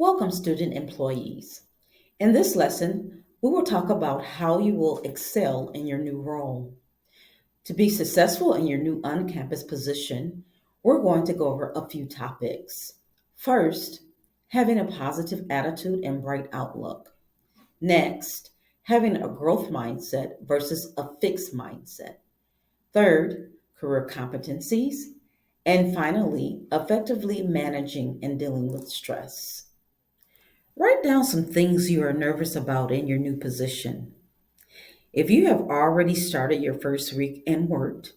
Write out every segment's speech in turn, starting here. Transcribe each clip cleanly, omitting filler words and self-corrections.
Welcome, student employees. In this lesson, we will talk about how you will excel in your new role. To be successful in your new on campus position, we're going to go over a few topics. First, having a positive attitude and bright outlook. Next, having a growth mindset versus a fixed mindset. Third, career competencies. And finally, effectively managing and dealing with stress. Write down some things you are nervous about in your new position. If you have already started your first week and worked,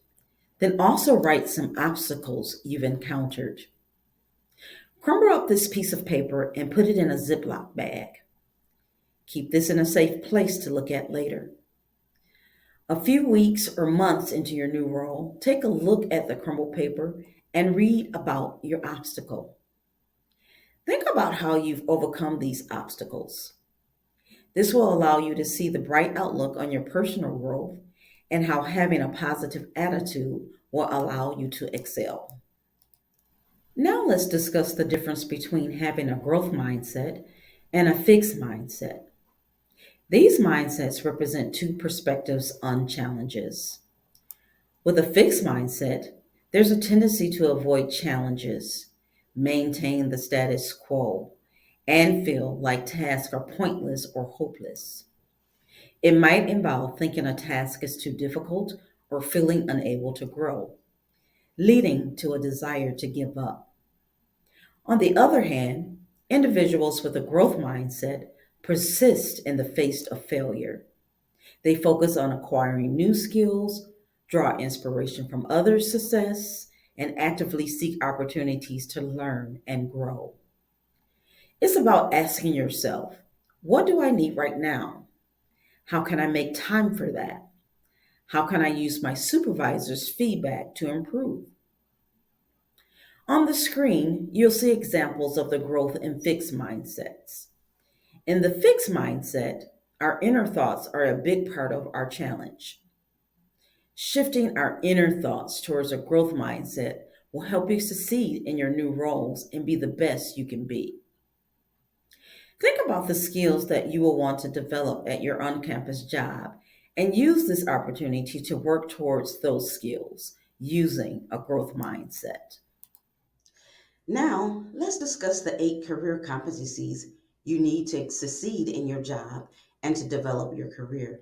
then also write some obstacles you've encountered. Crumble up this piece of paper and put it in a Ziploc bag. Keep this in a safe place to look at later. A few weeks or months into your new role, take a look at the crumbled paper and read about your obstacle. Think about how you've overcome these obstacles. This will allow you to see the bright outlook on your personal growth and how having a positive attitude will allow you to excel. Now, let's discuss the difference between having a growth mindset and a fixed mindset. These mindsets represent two perspectives on challenges. With a fixed mindset, there's a tendency to avoid challenges, maintain the status quo, and feel like tasks are pointless or hopeless. It might involve thinking a task is too difficult or feeling unable to grow, leading to a desire to give up. On the other hand, individuals with a growth mindset persist in the face of failure. They focus on acquiring new skills, draw inspiration from others' success, and actively seek opportunities to learn and grow. It's about asking yourself, what do I need right now? How can I make time for that? How can I use my supervisor's feedback to improve? On the screen, you'll see examples of the growth and fixed mindsets. In the fixed mindset, our inner thoughts are a big part of our challenge. Shifting our inner thoughts towards a growth mindset will help you succeed in your new roles and be the best you can be. Think about the skills that you will want to develop at your on campus job and use this opportunity to work towards those skills using a growth mindset. Now, let's discuss the 8 career competencies you need to succeed in your job and to develop your career.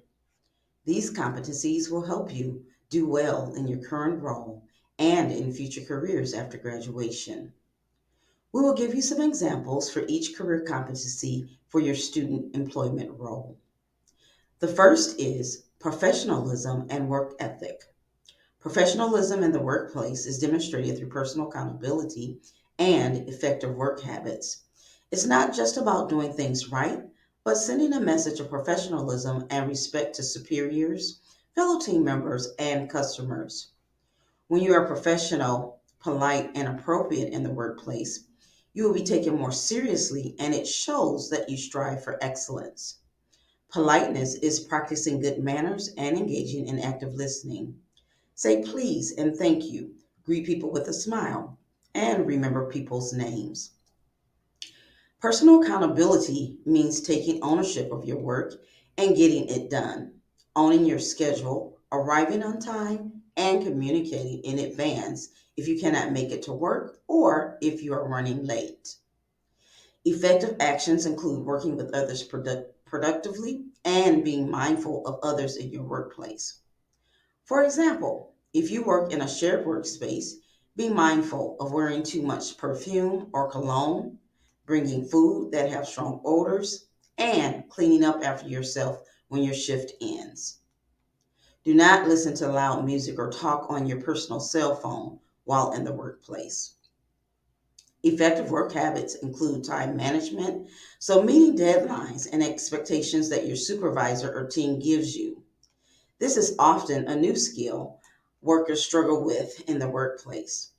These competencies will help you do well in your current role and in future careers after graduation. We will give you some examples for each career competency for your student employment role. The first is professionalism and work ethic. Professionalism in the workplace is demonstrated through personal accountability and effective work habits. It's not just about doing things right, but sending a message of professionalism and respect to superiors, fellow team members, and customers. When you are professional, polite, and appropriate in the workplace, you will be taken more seriously and it shows that you strive for excellence. Politeness is practicing good manners and engaging in active listening. Say please and thank you. Greet people with a smile and remember people's names. Personal accountability means taking ownership of your work and getting it done, owning your schedule, arriving on time, and communicating in advance if you cannot make it to work or if you are running late. Effective actions include working with others productively and being mindful of others in your workplace. For example, if you work in a shared workspace, be mindful of wearing too much perfume or cologne, bringing food that have strong odors, and cleaning up after yourself when your shift ends. Do not listen to loud music or talk on your personal cell phone while in the workplace. Effective work habits include time management, so meeting deadlines and expectations that your supervisor or team gives you. This is often a new skill workers struggle with in the workplace.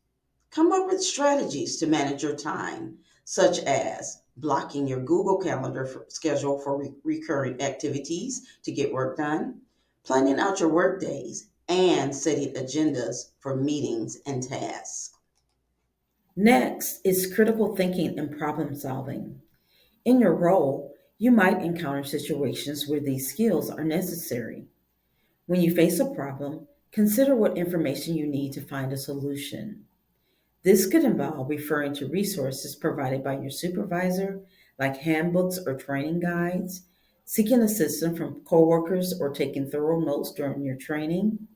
Come up with strategies to manage your time, such as blocking your Google Calendar schedule for recurring activities to get work done, planning out your work days, and setting agendas for meetings and tasks. Next is critical thinking and problem solving. In your role, you might encounter situations where these skills are necessary. When you face a problem, consider what information you need to find a solution. This could involve referring to resources provided by your supervisor, like handbooks or training guides, seeking assistance from coworkers, or taking thorough notes during your training.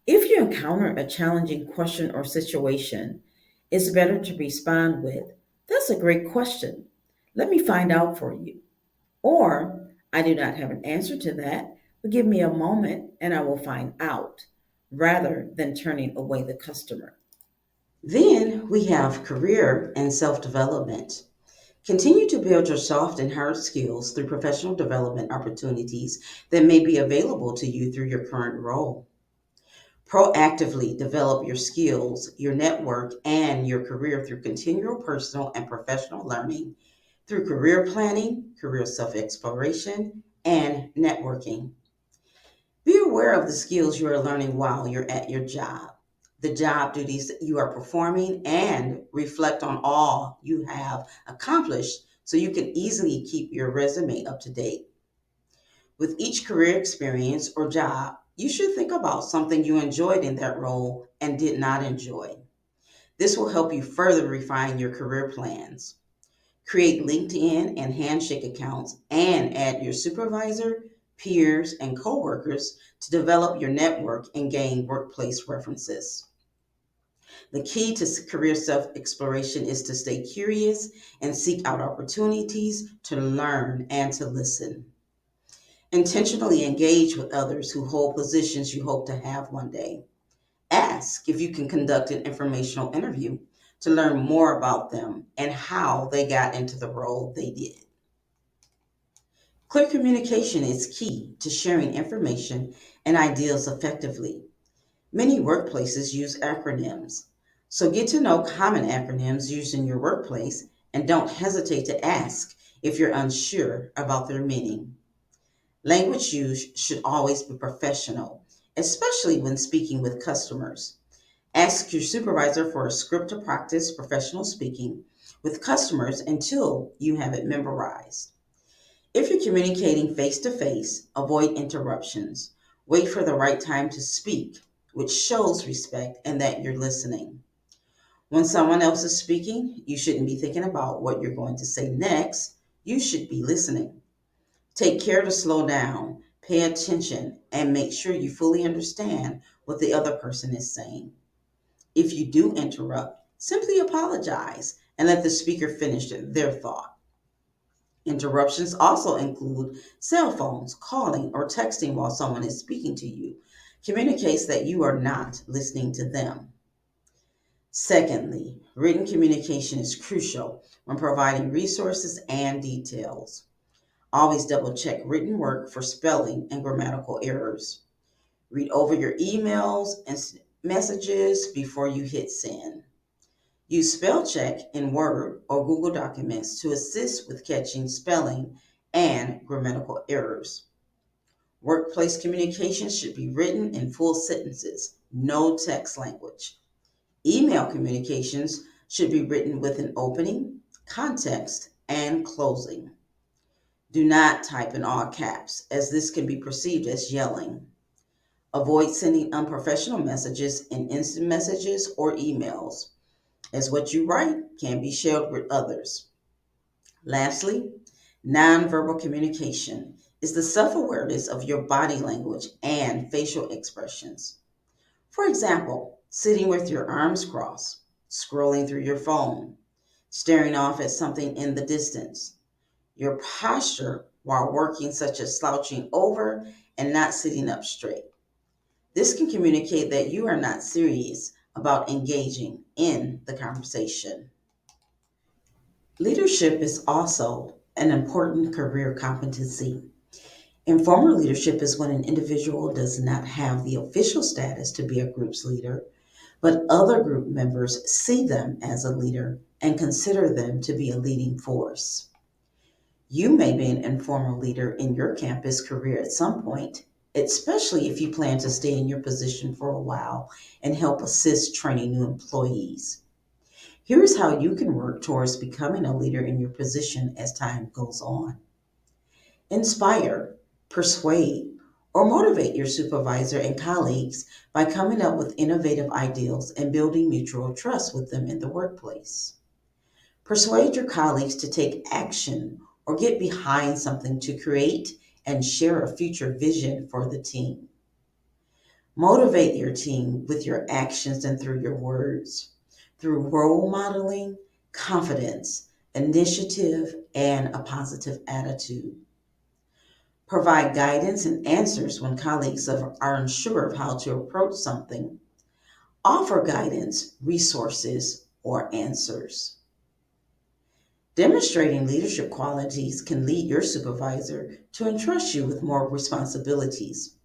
If you encounter a challenging question or situation, it's better to respond with, "That's a great question. Let me find out for you." Or, "I do not have an answer to that, but give me a moment and I will find out," rather than turning away the customer. Then we have career and self development. Continue to build your soft and hard skills through professional development opportunities that may be available to you through your current role. Proactively develop your skills, your network, and your career through continual personal and professional learning, through career planning, career self exploration, and networking. Be aware of the skills you are learning while you're at your job, the job duties that you are performing, and reflect on all you have accomplished so you can easily keep your resume up to date. With each career experience or job, you should think about something you enjoyed in that role and did not enjoy. This will help you further refine your career plans. Create LinkedIn and Handshake accounts and add your supervisor, peers, and coworkers to develop your network and gain workplace references. The key to career self exploration is to stay curious and seek out opportunities to learn and to listen. Intentionally engage with others who hold positions you hope to have one day. Ask if you can conduct an informational interview to learn more about them and how they got into the role they did. Clear communication is key to sharing information and ideas effectively. Many workplaces use acronyms, so get to know common acronyms used in your workplace and don't hesitate to ask if you're unsure about their meaning. Language use should always be professional, especially when speaking with customers. Ask your supervisor for a script to practice professional speaking with customers until you have it memorized. If you're communicating face to face, avoid interruptions. Wait for the right time to speak, which shows respect and that you're listening. When someone else is speaking, you shouldn't be thinking about what you're going to say next. You should be listening. Take care to slow down, pay attention, and make sure you fully understand what the other person is saying. If you do interrupt, simply apologize and let the speaker finish their thought. Interruptions also include cell phones, calling, or texting while someone is speaking to you. Communicates that you are not listening to them. Secondly, written communication is crucial when providing resources and details. Always double check written work for spelling and grammatical errors. Read over your emails and messages before you hit send. Use spell check in Word or Google Documents to assist with catching spelling and grammatical errors. Workplace communication should be written in full sentences, no text language. Email communications should be written with an opening, context, and closing. Do not type in all caps, as this can be perceived as yelling. Avoid sending unprofessional messages in instant messages or emails, as what you write can be shared with others. Lastly, nonverbal communication is the self awareness of your body language and facial expressions. For example, sitting with your arms crossed, scrolling through your phone, staring off at something in the distance. Your posture while working, such as slouching over and not sitting up straight. This can communicate that you are not serious about engaging in the conversation. Leadership is also an important career competency. Informal leadership is when an individual does not have the official status to be a group's leader, but other group members see them as a leader and consider them to be a leading force. You may be an informal leader in your campus career at some point, especially if you plan to stay in your position for a while and help assist training new employees. Here is how you can work towards becoming a leader in your position as time goes on. Inspire, persuade, or motivate your supervisor and colleagues by coming up with innovative ideals and building mutual trust with them in the workplace. Persuade your colleagues to take action or get behind something to create and share a future vision for the team. Motivate your team with your actions and through your words, through role modeling, confidence, initiative, and a positive attitude. Provide guidance and answers when colleagues are unsure of how to approach something. Offer guidance, resources, or answers. Demonstrating leadership qualities can lead your supervisor to entrust you with more responsibilities.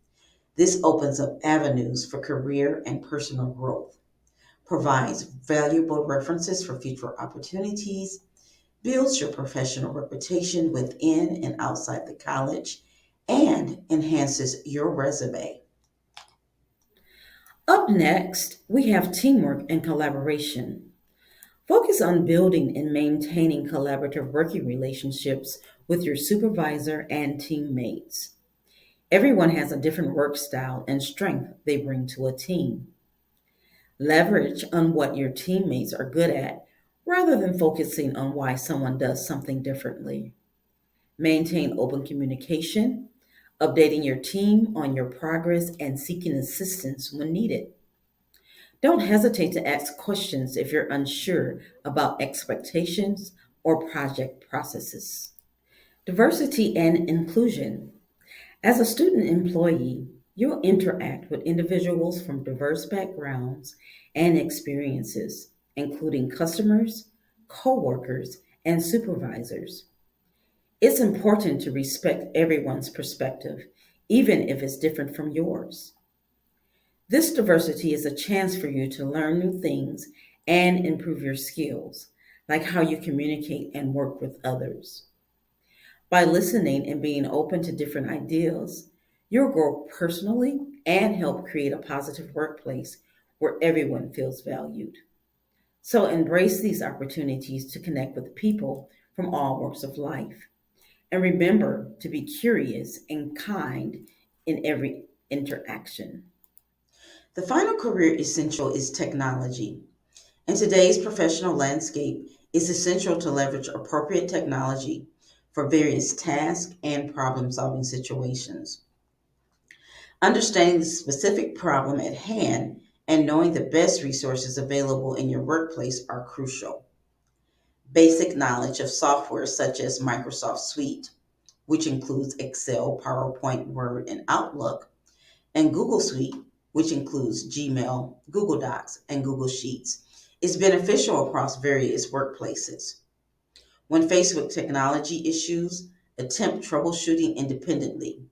This opens up avenues for career and personal growth, provides valuable references for future opportunities, builds your professional reputation within and outside the college, and enhances your resume. Up next, we have teamwork and collaboration. Focus on building and maintaining collaborative working relationships with your supervisor and teammates. Everyone has a different work style and strength they bring to a team. Leverage on what your teammates are good at rather than focusing on why someone does something differently. Maintain open communication, updating your team on your progress and seeking assistance when needed. Don't hesitate to ask questions if you're unsure about expectations or project processes. Diversity and inclusion. As a student employee, you'll interact with individuals from diverse backgrounds and experiences, including customers, coworkers, and supervisors. It's important to respect everyone's perspective, even if it's different from yours. This diversity is a chance for you to learn new things and improve your skills, like how you communicate and work with others. By listening and being open to different ideas, you'll grow personally and help create a positive workplace where everyone feels valued. So embrace these opportunities to connect with people from all walks of life. And remember to be curious and kind in every interaction. The final career essential is technology. In today's professional landscape, it's essential to leverage appropriate technology for various tasks and problem solving situations. Understanding the specific problem at hand and knowing the best resources available in your workplace are crucial. Basic knowledge of software such as Microsoft Suite, which includes Excel, PowerPoint, Word, and Outlook, and Google Suite, which includes Gmail, Google Docs, and Google Sheets, is beneficial across various workplaces. When faced with technology issues, attempt troubleshooting independently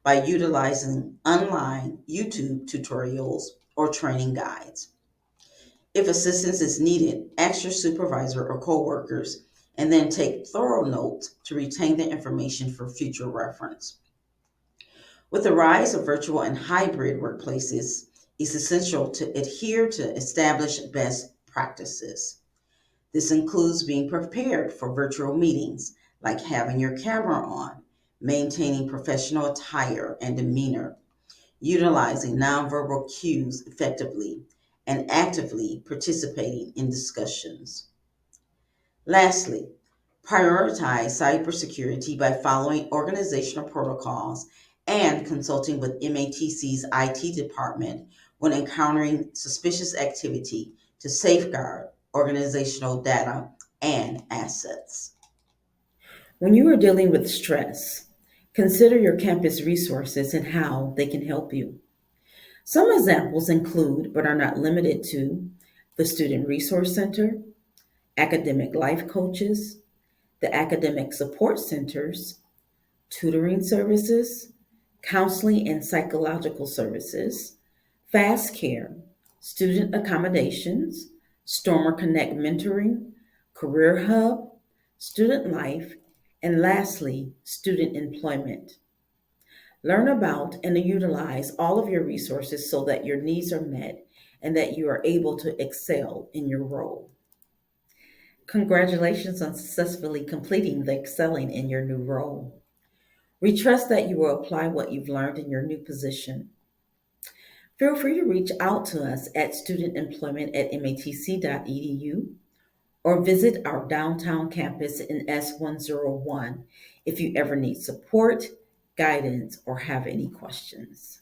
by utilizing online YouTube tutorials or training guides. If assistance is needed, ask your supervisor or coworkers and then take thorough notes to retain the information for future reference. With the rise of virtual and hybrid workplaces, it's essential to adhere to established best practices. This includes being prepared for virtual meetings, like having your camera on, maintaining professional attire and demeanor, utilizing nonverbal cues effectively, and actively participating in discussions. Lastly, prioritize cybersecurity by following organizational protocols and consulting with MATC's IT department when encountering suspicious activity to safeguard organizational data and assets. When you are dealing with stress, consider your campus resources and how they can help you. Some examples include, but are not limited to, the Student Resource Center, academic life coaches, the academic support centers, tutoring services, counseling and psychological services, fast care, student accommodations, Stormer Connect mentoring, Career Hub, student life, and lastly, student employment. Learn about and utilize all of your resources so that your needs are met and that you are able to excel in your role. Congratulations on successfully completing the excelling in your new role. We trust that you will apply what you've learned in your new position. Feel free to reach out to us at studentemployment@matc.edu or visit our downtown campus in S101 if you ever need support, guidance, or have any questions.